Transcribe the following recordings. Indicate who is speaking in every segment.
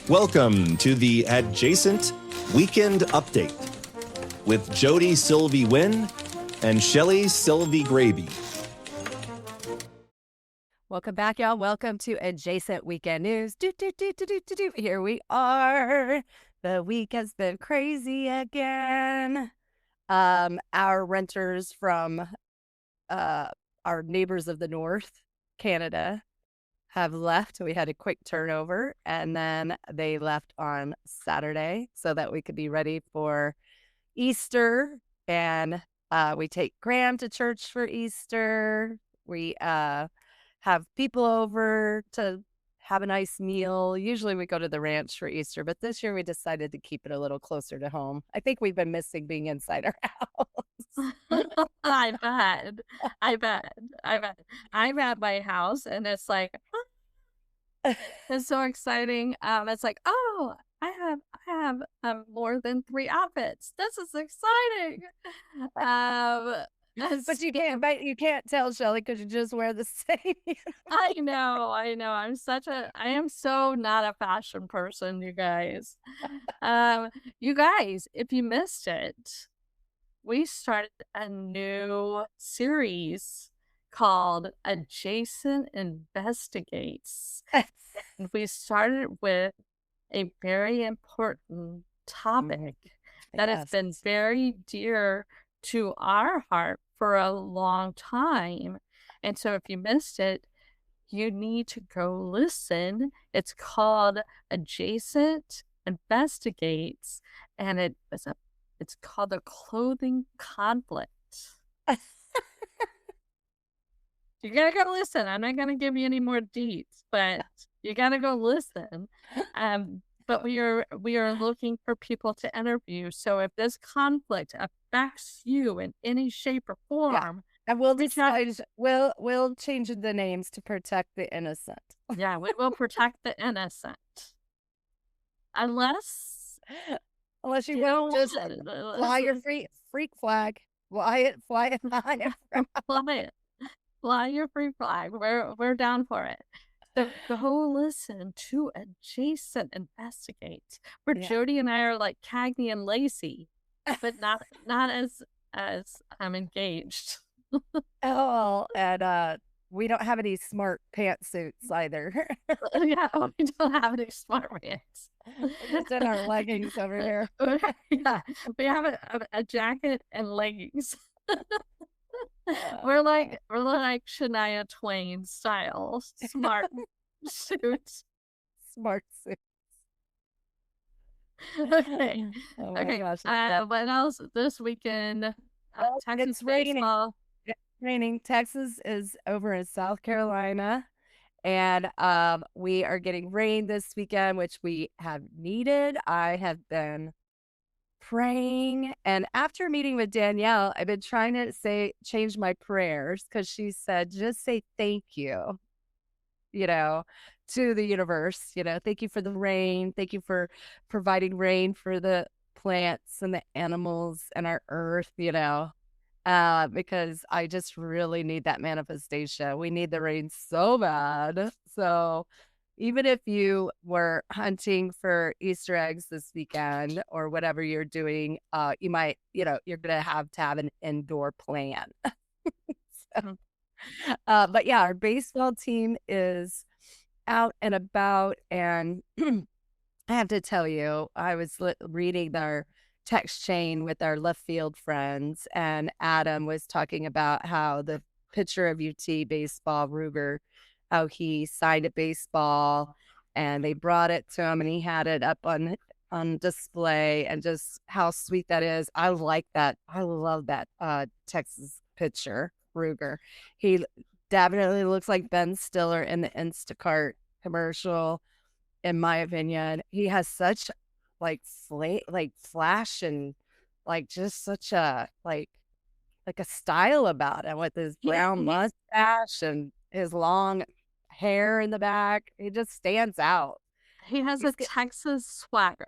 Speaker 1: Welcome to the Adjacent Weekend Update with Jody Silvey Wynn and Shelly Silvey Grabe.
Speaker 2: Welcome back, y'all. Welcome to Adjacent Weekend News. Here we are. The week has been crazy again. Our renters from our neighbors of the North, Canada, have left. We had a quick turnover, and then they left on Saturday so that we could be ready for Easter. And we take Graham to church for Easter. We have people over to have a nice meal. Usually we go to the ranch for Easter, but this year we decided to keep it a little closer to home. I think we've been missing being inside our house.
Speaker 3: I bet. I'm at my house and it's like, it's so exciting. It's like, oh, I have more than 3 outfits. This is exciting.
Speaker 2: But you can't tell, Shelly, because you just wear the same.
Speaker 3: I know. I am so not a fashion person, you guys. You guys, if you missed it, we started a new series called Adjacent Investigates. And we started with a very important topic that has been very dear to our heart for a long time. And so if you missed it, you need to go listen. It's called Adjacent Investigates, and it's called a clothing conflict. You gotta go listen. I'm not gonna give you any more deets, but you gotta go listen. But we are looking for people to interview. So if this conflict affects you in any shape or form,
Speaker 2: and we'll change the names to protect the innocent.
Speaker 3: Yeah, we will protect the innocent. Unless
Speaker 2: you won't just fly your freak flag. Fly it.
Speaker 3: Fly your free flag. We're down for it. So go listen to Adjacent Investigates, where Jody and I are like Cagney and Lacey, but not as I'm engaged.
Speaker 2: Oh, and we don't have any smart pantsuits either.
Speaker 3: Yeah, we don't have any smart pants.
Speaker 2: Just in our leggings over here.
Speaker 3: Yeah, we have a jacket and leggings. We're like Shania Twain style smart suits.
Speaker 2: Smart suits.
Speaker 3: Okay.
Speaker 2: Oh my
Speaker 3: okay.
Speaker 2: gosh.
Speaker 3: What else this weekend? Texas
Speaker 2: It's raining.
Speaker 3: baseball.
Speaker 2: It's raining. Texas is over in South Carolina, and we are getting rain this weekend, which we have needed. I have been praying, and after meeting with Danielle, I've been trying to change my prayers, because she said just say thank you, to the universe. Thank you for the rain, thank you for providing rain for the plants and the animals and our earth, because I just really need that manifestation. We need the rain so bad. So even if you were hunting for Easter eggs this weekend or whatever you're doing, you might, you're going to have an indoor plan. But yeah, our baseball team is out and about. And I have to tell you, I was reading our text chain with our left field friends, and Adam was talking about how the pitcher of UT baseball, Ruger, how he signed a baseball and they brought it to him and he had it up on display, and just how sweet that is. I like that. I love that Texas pitcher, Ruger. He definitely looks like Ben Stiller in the Instacart commercial, in my opinion. He has such flash and just such a like a style about him, with his brown mustache and his long hair in the back. He just stands out.
Speaker 3: He has a Texas swagger.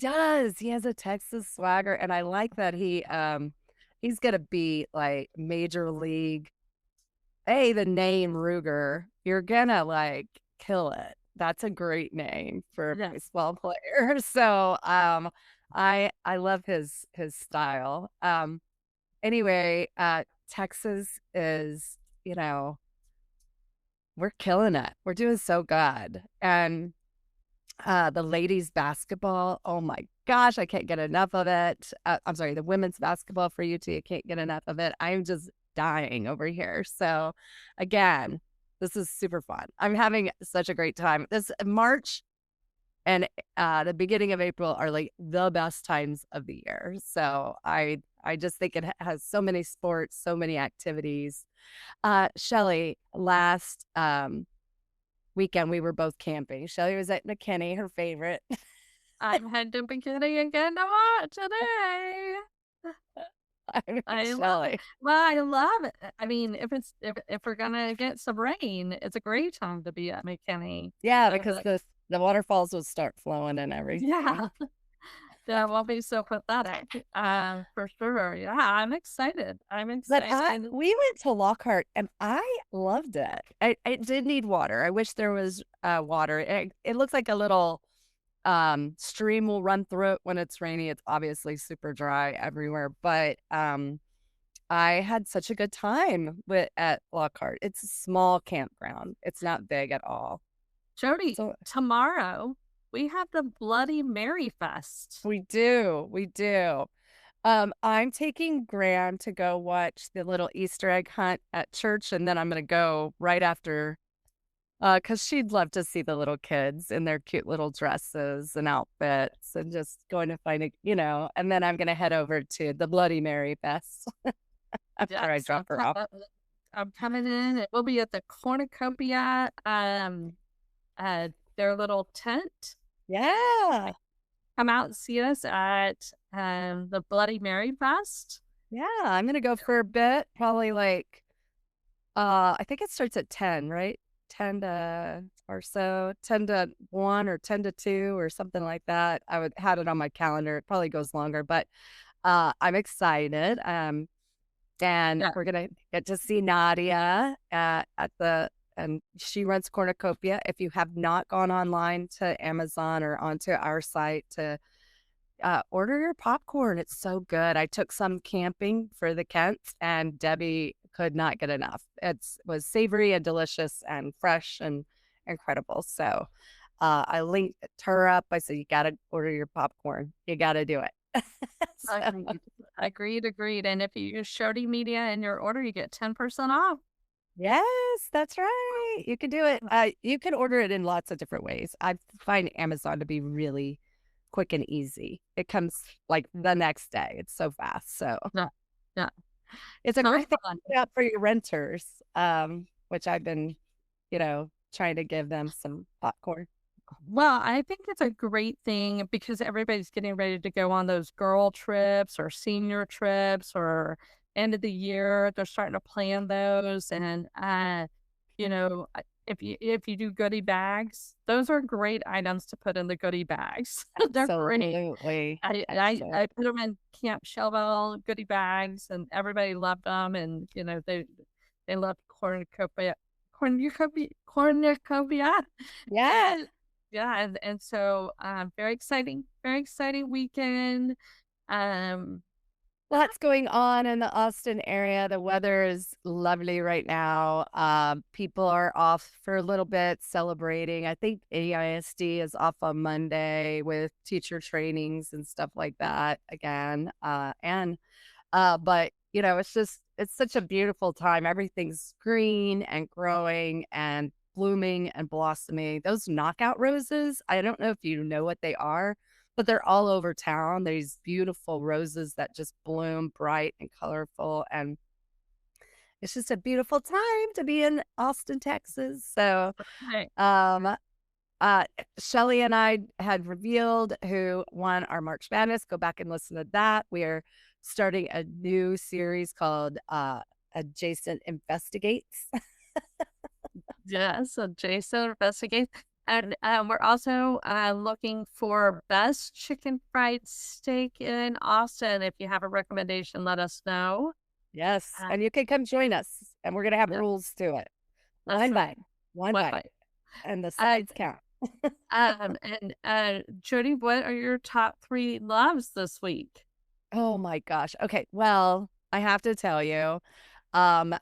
Speaker 2: He has a Texas swagger, and I like that he's gonna be like major league. The name Ruger, you're gonna kill it. that's a great name for a
Speaker 3: Yes.
Speaker 2: baseball player. So I love his style. Anyway, Texas is, we're killing it. We're doing so good. And the ladies basketball, oh my gosh, I can't get enough of it. I'm sorry, the women's basketball for UT, I can't get enough of it. I'm just dying over here. So again, this is super fun. I'm having such a great time. This March and the beginning of April are like the best times of the year. So I just think it has so many sports, so many activities. Shelly, last weekend we were both camping. Shelly was at McKinney, her favorite.
Speaker 3: I'm heading to McKinney again today. I love
Speaker 2: Shelly.
Speaker 3: it. Well, I love it. I mean, if we're gonna get some rain, it's a great time to be at McKinney.
Speaker 2: Yeah,
Speaker 3: So
Speaker 2: because the waterfalls will start flowing and everything.
Speaker 3: yeah, that won't be so pathetic. For sure. Yeah, I'm excited. I'm
Speaker 2: But
Speaker 3: excited.
Speaker 2: we went to Lockhart and I loved it. I did need water. I wish there was water. It looks like a little stream will run through it when it's rainy. It's obviously super dry everywhere, but I had such a good time at Lockhart. It's a small campground. It's not big at all.
Speaker 3: Jody,
Speaker 2: So
Speaker 3: tomorrow we have the Bloody Mary Fest.
Speaker 2: we do. I'm taking Graham to go watch the little Easter egg hunt at church, and then I'm going to go right after, because she'd love to see the little kids in their cute little dresses and outfits, and just going to find and then I'm going to head over to the Bloody Mary Fest after I
Speaker 3: Yes,
Speaker 2: drop her off.
Speaker 3: I'm coming in. It will be at the Cornucopia, their little tent.
Speaker 2: Yeah.
Speaker 3: Come out and see us at the Bloody Mary Fest.
Speaker 2: Yeah, I'm going to go for a bit, probably like, I think it starts at 10, right? 10 to or so, 10 to 1 or 10 to 2 or something like that. I would had it on my calendar. It probably goes longer, but I'm excited. And
Speaker 3: Yeah.
Speaker 2: we're going to get to see Nadia and she runs Cornucopia. If you have not gone online to Amazon or onto our site to order your popcorn, it's so good. I took some camping for the Kents, and Debbie could not get enough. It was savory and delicious and fresh and incredible. So I linked her up. I said, you got to order your popcorn. You got to do it. So,
Speaker 3: Agreed. And if you use ShodyMedia in your order, you get 10% off.
Speaker 2: yes, that's right. You can do it. You can order it in lots of different ways. I find Amazon to be really quick and easy. It comes like the next day. It's so fast. So
Speaker 3: Yeah.
Speaker 2: it's a
Speaker 3: So
Speaker 2: great thing
Speaker 3: fun.
Speaker 2: to put out for your renters, which I've been, trying to give them some popcorn.
Speaker 3: Well, I think it's a great thing because everybody's getting ready to go on those girl trips or senior trips or end of the year. They're starting to plan those. And, if you do goodie bags, those are great items to put in the goodie bags. They're great.
Speaker 2: Absolutely.
Speaker 3: I put them in Camp Shelville goodie bags, and everybody loved them. And they loved cornucopia.
Speaker 2: Yeah.
Speaker 3: Yeah, and so very exciting weekend.
Speaker 2: Lots going on in the Austin area. The weather is lovely right now. People are off for a little bit celebrating. I think AISD is off on Monday with teacher trainings and stuff like that again. But it's such a beautiful time. Everything's green and growing and blooming and blossoming. Those knockout roses, I don't know if you know what they are, but they're all over town. These beautiful roses that just bloom bright and colorful. And it's just a beautiful time to be in Austin, Texas. So, Shelly and I had revealed who won our March Madness. Go back and listen to that. We are starting a new series called Adjacent Investigates.
Speaker 3: Yes, so Jason investigates. And we're also looking for best chicken fried steak in Austin. If you have a recommendation, let us know.
Speaker 2: Yes, and you can come join us. And we're going to have rules to it. One bite. And the sides count.
Speaker 3: And Jody, what are your top 3 loves this week?
Speaker 2: Oh my gosh. Okay. Well, I have to tell you, um,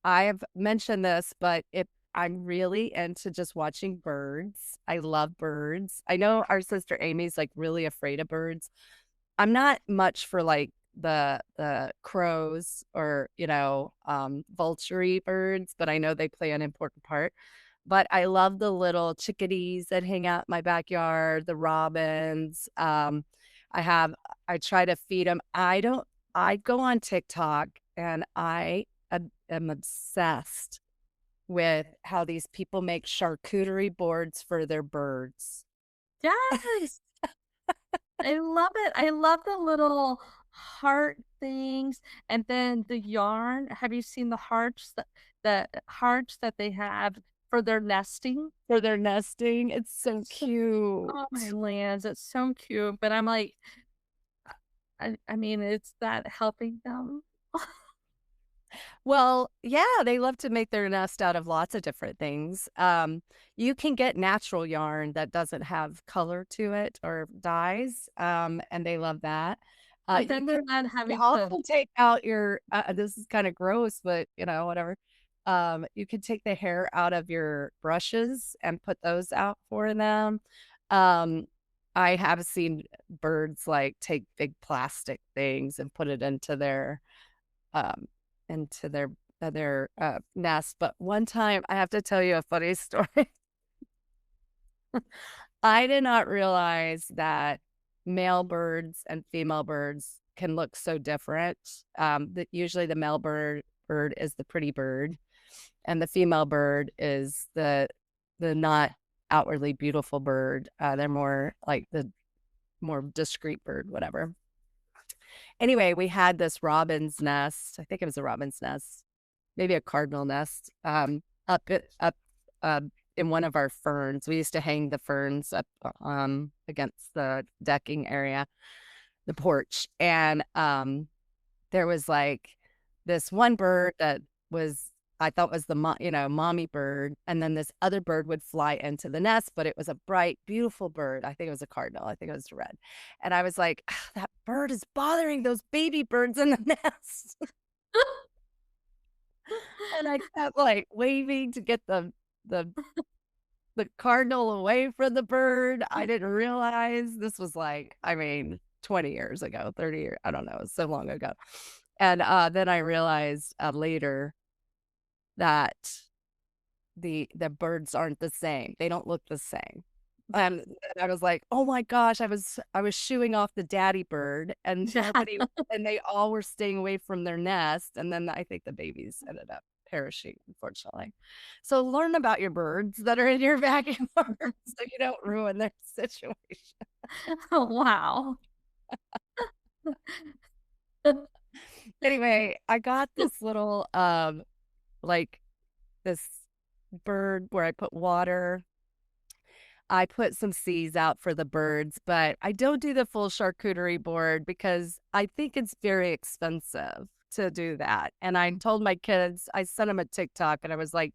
Speaker 2: I've mentioned this, but if I'm really into just watching birds. I love birds. I know our sister Amy's like really afraid of birds. I'm not much for like the crows or, vulture birds, but I know they play an important part. But I love the little chickadees that hang out in my backyard, the robins. I have I try to feed them. I go on TikTok and am obsessed with how these people make charcuterie boards for their birds.
Speaker 3: Yes. I love it. I love the little heart things and then the yarn. Have you seen the hearts that they have for their nesting?
Speaker 2: For their nesting. It's so cute.
Speaker 3: Oh my lands, it's so cute. But I'm like, I mean, it's that helping them.
Speaker 2: Well, yeah, they love to make their nest out of lots of different things. You can get natural yarn that doesn't have color to it or dyes, and they love that.
Speaker 3: But
Speaker 2: You
Speaker 3: then
Speaker 2: can
Speaker 3: they're not having to.
Speaker 2: also take out your this is kind of gross, but whatever. You can take the hair out of your brushes and put those out for them. Um, I have seen birds like take big plastic things and put it um, into their nest. But one time, I have to tell you a funny story. I did not realize that male birds and female birds can look so different. That usually the male bird is the pretty bird, and the female bird is the not outwardly beautiful bird. They're more like the more discreet bird, whatever. Anyway, we had this robin's nest. I think it was a robin's nest, maybe a cardinal nest, up in one of our ferns. We used to hang the ferns up against the decking area, the porch, and there was like this one bird that was I thought was the mommy bird, and then this other bird would fly into the nest, but it was a bright, beautiful bird. I think it was a cardinal. I think it was red, and I was like, "Ah, that bird is bothering those baby birds in the nest." And I kept like waving to get the the cardinal away from the bird. I didn't realize this was like, I mean, 20 years ago, 30 years, I don't know, it's so long ago. And then I realized later that the birds aren't the same. They don't look the same. And I was like, "Oh my gosh," I was shooing off the daddy bird and
Speaker 3: Yeah.
Speaker 2: and they all were staying away from their nest, and then I think the babies ended up perishing, unfortunately. So learn about your birds that are in your backyard so you don't ruin their situation.
Speaker 3: Oh, wow.
Speaker 2: Anyway, I got this little like this bird where I put water. I put some seeds out for the birds, but I don't do the full charcuterie board because I think it's very expensive to do that. And I told my kids, I sent them a TikTok and I was like,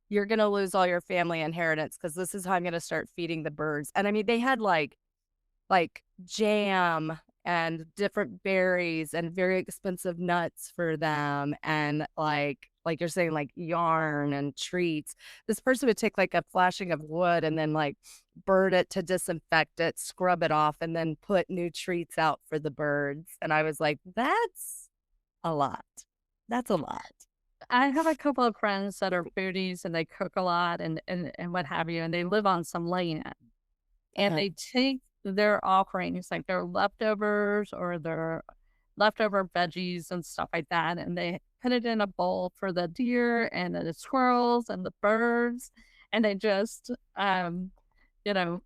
Speaker 2: you're going to lose all your family inheritance because this is how I'm going to start feeding the birds. And I mean, they had like jam and different berries and very expensive nuts for them and like you're saying like yarn and treats. This person would take like a flashing of wood and then like burn it to disinfect it, scrub it off, and then put new treats out for the birds. And I was like, that's a lot. That's a lot.
Speaker 3: I have a couple of friends that are foodies and they cook a lot and what have you, and they live on some land. And they take their offerings, like their leftovers or their leftover veggies and stuff like that, and they put it in a bowl for the deer and the squirrels and the birds, and they just, you know,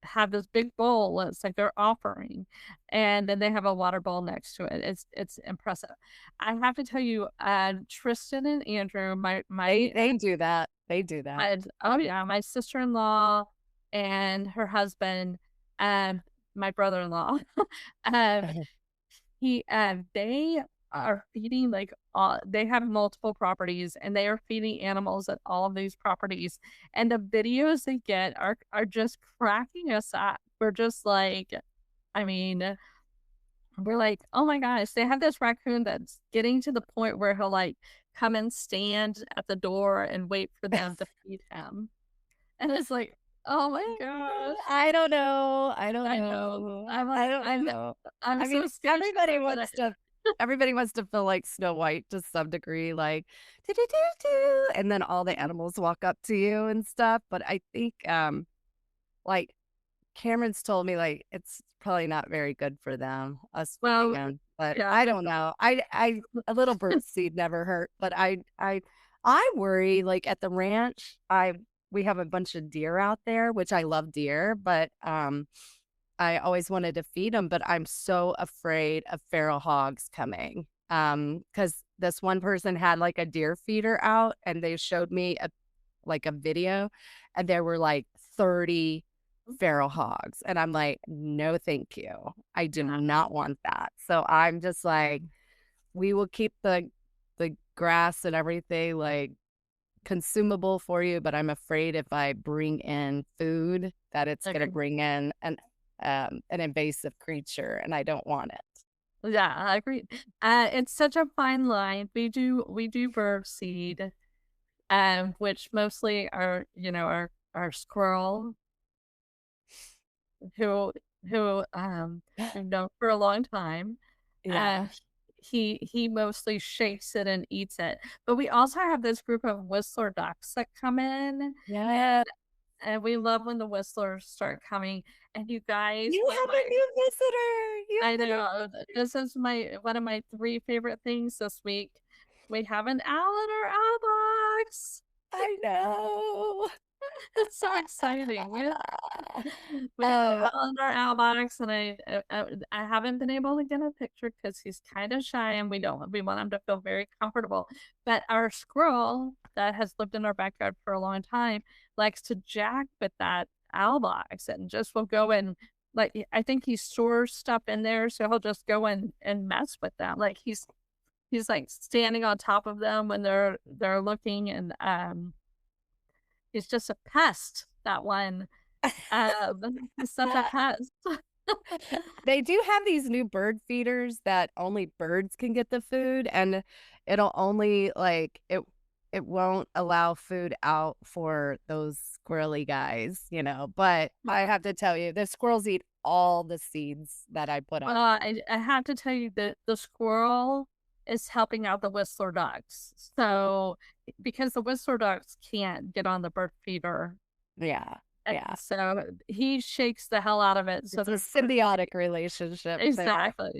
Speaker 3: have this big bowl. It's like their offering, and then they have a water bowl next to it. It's impressive. I have to tell you, Tristan and Andrew,
Speaker 2: They do that. They do that.
Speaker 3: oh yeah, my sister-in-law and her husband, my brother-in-law, um, they are feeding like they have multiple properties and they are feeding animals at all of these properties. And the videos they get are just cracking us up. We're just like, I mean, we're like, oh my gosh, they have this raccoon that's getting to the point where he'll like come and stand at the door and wait for them to feed him. And it's like, oh my gosh.
Speaker 2: I don't know. I don't
Speaker 3: I
Speaker 2: know.
Speaker 3: know. I'm
Speaker 2: I
Speaker 3: like,
Speaker 2: don't know.
Speaker 3: I'm
Speaker 2: I
Speaker 3: so
Speaker 2: mean,
Speaker 3: scared.
Speaker 2: everybody wants to feel like Snow White to some degree, like do do do do, and then all the animals walk up to you and stuff. But I think, like Cameron's told me, like it's probably not very good for them, us
Speaker 3: Well,
Speaker 2: vegan. But
Speaker 3: yeah.
Speaker 2: I don't know. A little bird seed never hurt. But I worry. Like at the ranch, we have a bunch of deer out there, which I love deer, but I always wanted to feed them, but I'm so afraid of feral hogs coming. Because this one person had like a deer feeder out and they showed me a video and there were like 30 feral hogs. And I'm like, no, thank you. I do not want that. So I'm just like, we will keep the grass and everything like consumable for you, but I'm afraid if I bring in food that it's going to bring in an invasive creature, and I don't want it.
Speaker 3: Yeah, I agree. It's such a fine line. We do bird seed, which mostly are our squirrel, who we've known for a long time.
Speaker 2: Yeah.
Speaker 3: He mostly shakes it and eats it. But we also have this group of whistler ducks that come in.
Speaker 2: Yeah.
Speaker 3: And we love when the whistlers start coming. And you guys,
Speaker 2: You have a new visitor.
Speaker 3: I know. This is one of my 3 favorite things this week. We have an owl in our owl box.
Speaker 2: I know.
Speaker 3: It's so exciting. We have an owl in our owl box, and I haven't been able to get a picture because he's kind of shy, and we want him to feel very comfortable. But our squirrel that has lived in our backyard for a long time likes to jack with that owl box and just will go and like I think he stores stuff in there, so he'll just go and mess with them. Like he's like standing on top of them when they're looking, and he's just a pest. That one, he's such a pest.
Speaker 2: They do have these new bird feeders that only birds can get the food, and it'll only like it won't allow food out for those squirrely guys, but I have to tell you, the squirrels eat all the seeds that I put out.
Speaker 3: I have to tell you that the squirrel is helping out the whistler ducks. So because the whistler ducks can't get on the bird feeder.
Speaker 2: Yeah. Yeah.
Speaker 3: So he shakes the hell out of it. So
Speaker 2: it's a symbiotic relationship.
Speaker 3: Exactly.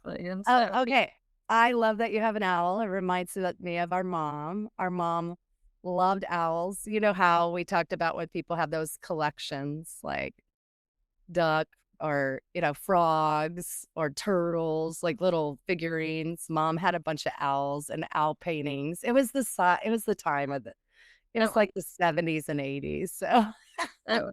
Speaker 3: And so,
Speaker 2: okay. I love that you have an owl. It reminds me of our mom. Our mom loved owls. You know how we talked about when people have those collections like duck or, frogs or turtles, like little figurines. Mom had a bunch of owls and owl paintings. It was the time of it was like the 70s and 80s. So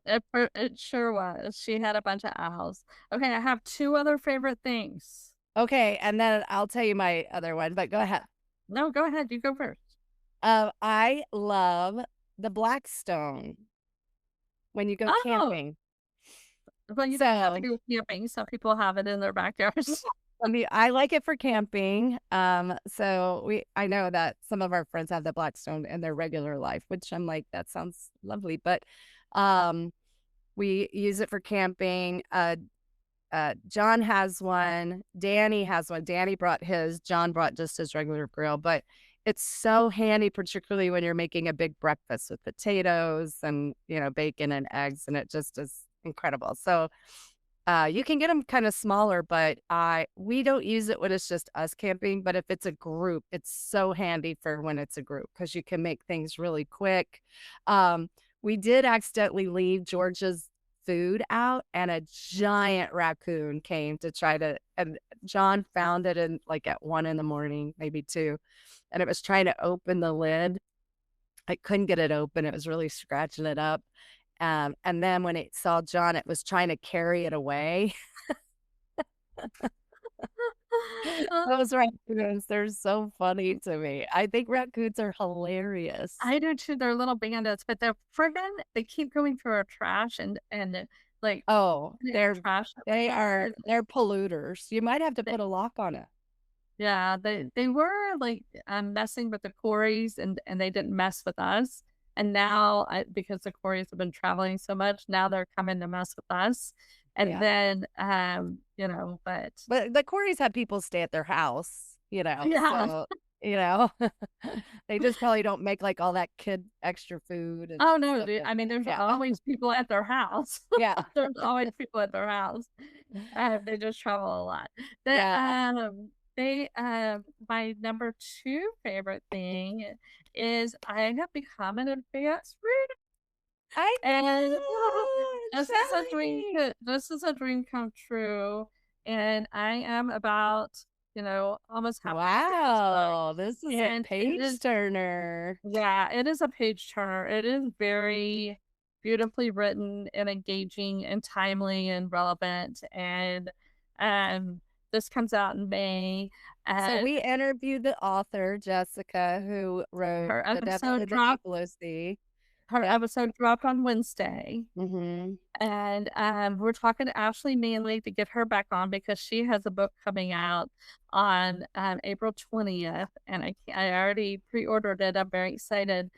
Speaker 3: it sure was. She had a bunch of owls. Okay, I have 2 other favorite things.
Speaker 2: Okay, and then I'll tell you my other one, but go ahead.
Speaker 3: No, go ahead. You go first.
Speaker 2: I love the Blackstone when you go camping.
Speaker 3: Well, you don't have to go camping. Some people have it in their backyards.
Speaker 2: I mean, I like it for camping. So I know that some of our friends have the Blackstone in their regular life, which I'm like, that sounds lovely. But we use it for camping. John has one. Danny has one. Danny brought his. John brought just his regular grill. But it's so handy, particularly when you're making a big breakfast with potatoes and, bacon and eggs. And it just is incredible. So you can get them kind of smaller, but we don't use it when it's just us camping. But if it's a group, it's so handy for when it's a group because you can make things really quick. We did accidentally leave George's food out, and a giant raccoon came to try to, and John found it at 1 a.m, maybe 2, and it was trying to open the lid. I couldn't get it open. It was really scratching it up. And then when it saw John, it was trying to carry it away. Those raccoons, they're so funny to me. I think raccoons are hilarious.
Speaker 3: I do too. They're little bandits, but they keep going through our trash and like
Speaker 2: Oh,
Speaker 3: putting our trash everywhere.
Speaker 2: they're polluters. You might have to put a lock on it.
Speaker 3: Yeah, they were like messing with the Couris and they didn't mess with us. And now because the Couris have been traveling so much, now they're coming to mess with us. And
Speaker 2: Yeah.
Speaker 3: then but
Speaker 2: But the Corys have people stay at their house,
Speaker 3: yeah.
Speaker 2: so, you know, they just probably don't make like all that kid extra food and
Speaker 3: Oh no,
Speaker 2: stuff like
Speaker 3: I mean there's
Speaker 2: yeah.
Speaker 3: always people at their house.
Speaker 2: Yeah.
Speaker 3: There's always people at their house. They just travel a lot.
Speaker 2: Yeah.
Speaker 3: My number two favorite thing is I have become an advanced reader.
Speaker 2: I
Speaker 3: And
Speaker 2: know, Shelly.
Speaker 3: this is a dream come true. And I am about, almost halfway through this book.
Speaker 2: Wow, this is a
Speaker 3: And it
Speaker 2: page
Speaker 3: is
Speaker 2: turner.
Speaker 3: yeah, it is a page turner. It is very beautifully written and engaging and timely and relevant. And this comes out in May.
Speaker 2: So we interviewed the author, Jessica, who wrote
Speaker 3: Her
Speaker 2: The Depths
Speaker 3: episode
Speaker 2: of the
Speaker 3: dropped.
Speaker 2: Below Sea.
Speaker 3: Her episode dropped on Wednesday.
Speaker 2: Mm-hmm.
Speaker 3: And we're talking to Ashley Manley to get her back on because she has a book coming out on April 20th. And I already pre-ordered it. I'm very excited.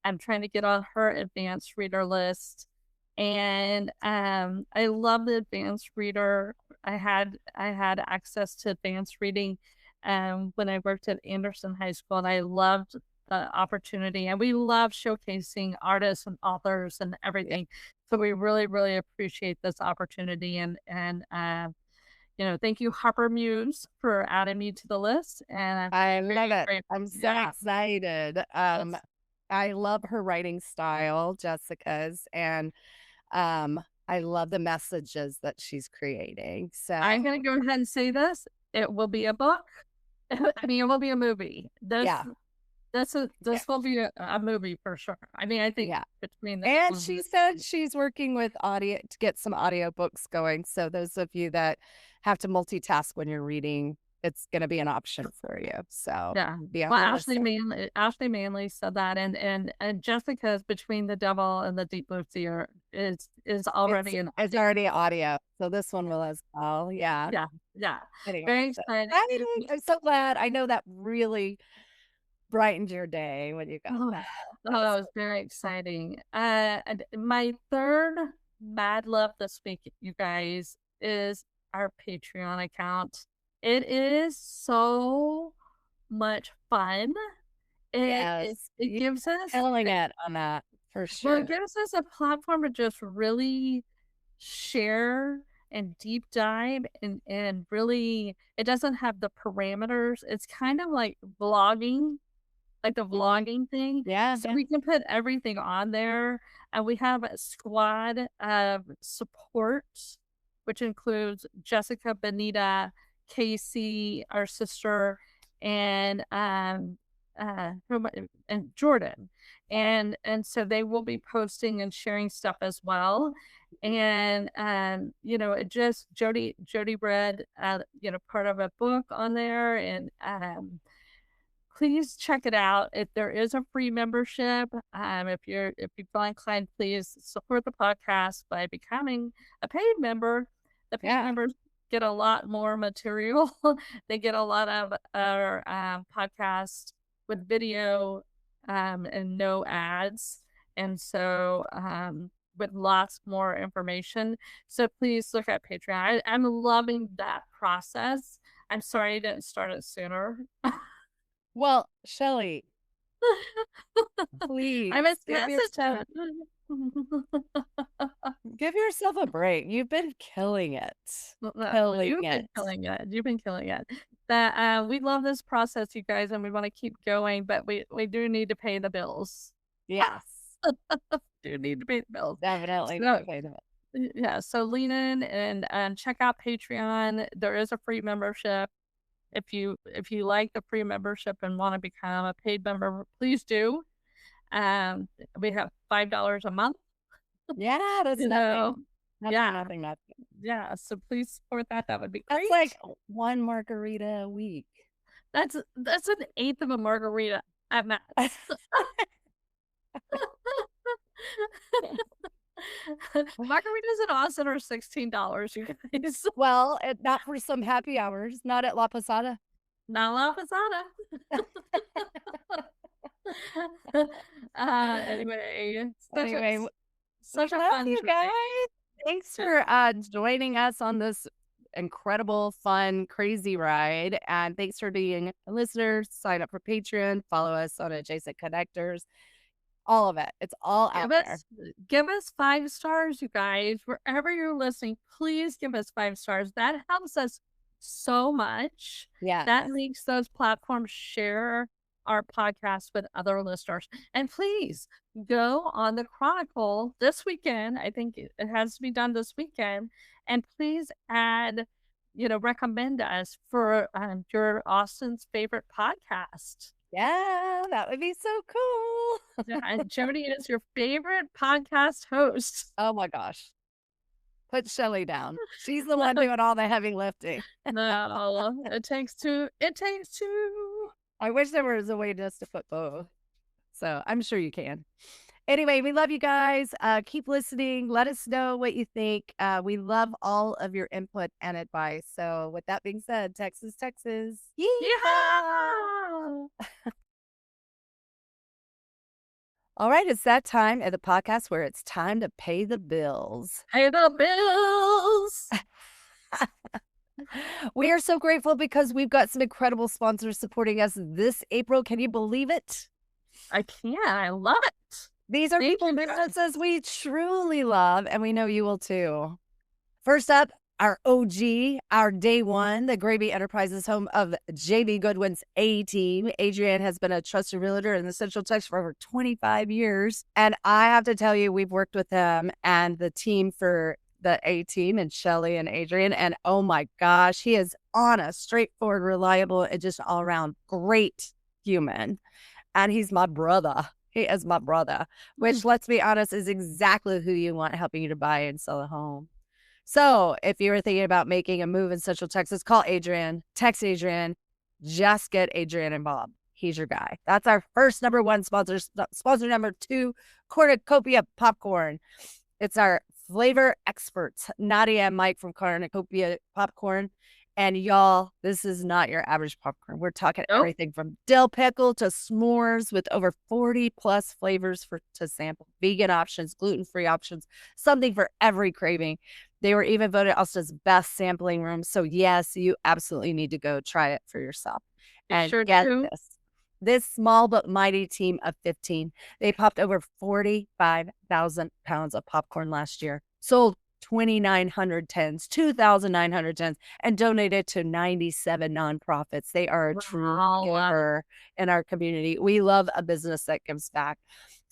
Speaker 3: I'm trying to get on her advanced reader list. And I love the advanced reader. I had access to advanced reading when I worked at Anderson High School, and I loved the opportunity. And we love showcasing artists and authors and everything. So we really, really appreciate this opportunity. And thank you, Harper Muse, for adding me to the list. And
Speaker 2: I love it.
Speaker 3: grateful.
Speaker 2: I'm so excited. I love her writing style, Jessica's, and I love the messages that she's creating. So
Speaker 3: I'm going to go ahead and say this. It will be a book. I mean, it will be a movie. This will be a movie for sure. I mean, I think between
Speaker 2: and she said she's working with audio to get some audiobooks going. So those of you that have to multitask when you're reading, it's going to be an option for you. So
Speaker 3: yeah.
Speaker 2: Well,
Speaker 3: Ashley Manley said that, and Jessica's Between the Devil and the Deep Blue Sea is already
Speaker 2: it's already audio. So this one will as well. Yeah.
Speaker 3: Yeah.
Speaker 2: Anyway,
Speaker 3: very excited.
Speaker 2: I'm so glad. I know that really brightened your day when you got that.
Speaker 3: That was very exciting. And my third mad love this week, you guys, is our Patreon account. It is so much fun. It gives us
Speaker 2: killing it on that for sure.
Speaker 3: Well, it gives us a platform to just really share and deep dive and really, it doesn't have the parameters. It's kind of like vlogging, like the vlogging thing.
Speaker 2: Yeah.
Speaker 3: So we can put everything on there. And we have a squad of support, which includes Jessica, Benita, Casey, our sister, and Jordan. And so they will be posting and sharing stuff as well. And it just Jody read part of a book on there, and please check it out. If there is a free membership, if you feel inclined, please support the podcast by becoming a paid member. The paid members get a lot more material. They get a lot of our podcast with video and no ads, and so with lots more information. So please look at Patreon. I'm loving that process. I'm sorry I didn't start it sooner.
Speaker 2: Well, Shelly, please give yourself a break. You've been killing it.
Speaker 3: You've been killing it. That we love this process, you guys, and we want to keep going, but we do need to pay the bills.
Speaker 2: Yes.
Speaker 3: Do need to pay the bills.
Speaker 2: Definitely pay the bills.
Speaker 3: Yeah, so lean in and check out Patreon. There is a free membership. If you like the free membership and want to become a paid member, please do. We have $5 a month.
Speaker 2: Yeah, that's nothing. Nothing.
Speaker 3: Yeah, so please support that. That would be
Speaker 2: That's
Speaker 3: great.
Speaker 2: like one margarita a week.
Speaker 3: That's an eighth of a margarita at max. Margaritas in Austin are $16, you guys.
Speaker 2: Well, not for some happy hours. Not at La Posada.
Speaker 3: Not La Posada. Anyway, such a
Speaker 2: love
Speaker 3: fun
Speaker 2: you
Speaker 3: trip.
Speaker 2: guys. Thanks for joining us on this incredible, fun, crazy ride. And thanks for being a listener. Sign up for Patreon. Follow us on Adjacent Connectors. All of it. It's all out there.
Speaker 3: Give us 5 stars, you guys. Wherever you're listening, please give us 5 stars. That helps us so much.
Speaker 2: Yeah.
Speaker 3: That makes those platforms share our podcast with other listeners. And please go on the Chronicle this weekend. I think it has to be done this weekend. And please add, recommend us for your Austin's favorite podcast.
Speaker 2: Yeah, that would be so cool.
Speaker 3: Yeah, and Jody is your favorite podcast host.
Speaker 2: Oh my gosh. Put Shelly down. She's the one doing all the heavy lifting.
Speaker 3: No, it takes two. It takes two.
Speaker 2: I wish there was a way just to put both. So I'm sure you can. Anyway, we love you guys. Keep listening. Let us know what you think. We love all of your input and advice. So with that being said, Texas.
Speaker 3: Yeehaw!
Speaker 2: All right, it's that time at the podcast where it's time to pay the bills.
Speaker 3: Pay the bills.
Speaker 2: We are so grateful because we've got some incredible sponsors supporting us this April. Can you believe it?
Speaker 3: I can. I love it.
Speaker 2: These are people and businesses we truly love, and we know you will too. First up, our OG, our day one, the Grabe Enterprises home of JBGoodwin's A-Team. Adrienne has been a trusted realtor in the Central Texas for over 25 years. And I have to tell you, we've worked with them and the team for the A-Team and Shelly and Adrienne. And oh my gosh, he is honest, straightforward, reliable, and just all around great human. And he's my brother. He is my brother, which, let's be honest, is exactly who you want helping you to buy and sell a home. So if you're thinking about making a move in Central Texas, call Adrienne, text Adrienne, just get Adrienne involved. He's your guy. That's our first number one sponsor. Sponsor number 2, Cornucopia Popcorn. It's our flavor experts, Nadia and Mike from Cornucopia Popcorn. And y'all, this is not your average popcorn. We're talking everything from dill pickle to s'mores with over 40 plus flavors to sample. Vegan options, gluten-free options, something for every craving. They were even voted Austin's best sampling room. So yes, you absolutely need to go try it for yourself. And get this small but mighty team of 15. They popped over 45,000 pounds of popcorn last year. Sold 2,900 tins, 2,900 tins, and donated to 97 nonprofits. They are a true giver in our community. We love a business that gives back.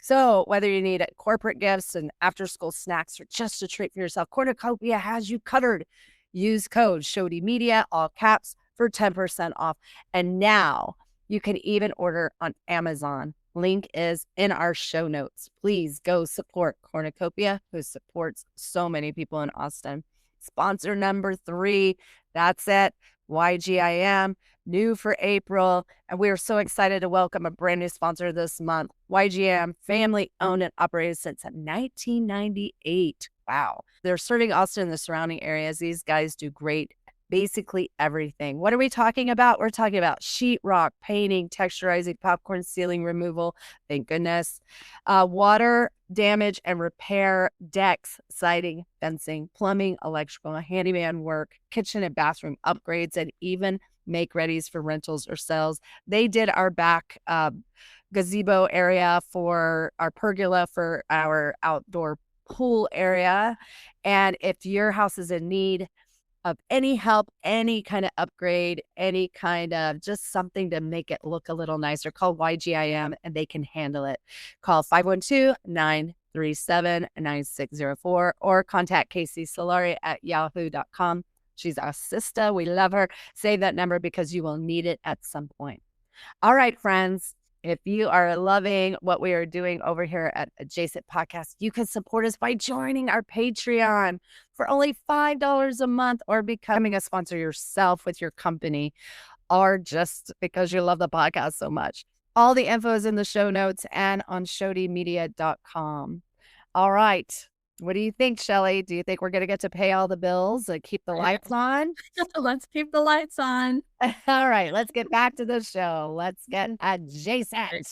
Speaker 2: So whether you need corporate gifts and after-school snacks or just a treat for yourself, Cornucopia has you covered. Use code ShodyMedia, all caps, for 10% off. And now you can even order on Amazon. Link is in our show notes. Please go support Cornucopia, who supports so many people in Austin. Sponsor number 3, that's it. YGIM, new for April. And we are so excited to welcome a brand new sponsor this month. YGM, family owned and operated since 1998. Wow. They're serving Austin and the surrounding areas. These guys do great. Basically everything. What are we talking about? We're talking about sheetrock, painting, texturizing, popcorn ceiling removal. Thank goodness. Water damage and repair, decks, siding, fencing, plumbing, electrical, handyman work, kitchen and bathroom upgrades, and even make readies for rentals or sales. They did our back gazebo area for our pergola for our outdoor pool area. And if your house is in need of any help, any kind of upgrade, any kind of just something to make it look a little nicer, call YGIM and they can handle it. Call 512-937-9604 or contact Casey Solari at yahoo.com. She's our sister. We love her. Save that number because you will need it at some point. All right, friends. If you are loving what we are doing over here at Adjacent Podcast, you can support us by joining our Patreon for only $5 a month, or becoming a sponsor yourself with your company, or just because you love the podcast so much. All the info is in the show notes and on ShodyMedia.com. All right. What do you think, Shelly? Do you think we're going to get to pay all the bills and keep the lights on?
Speaker 3: Let's keep the lights on.
Speaker 2: All right. Let's get back to the show. Let's get adjacent.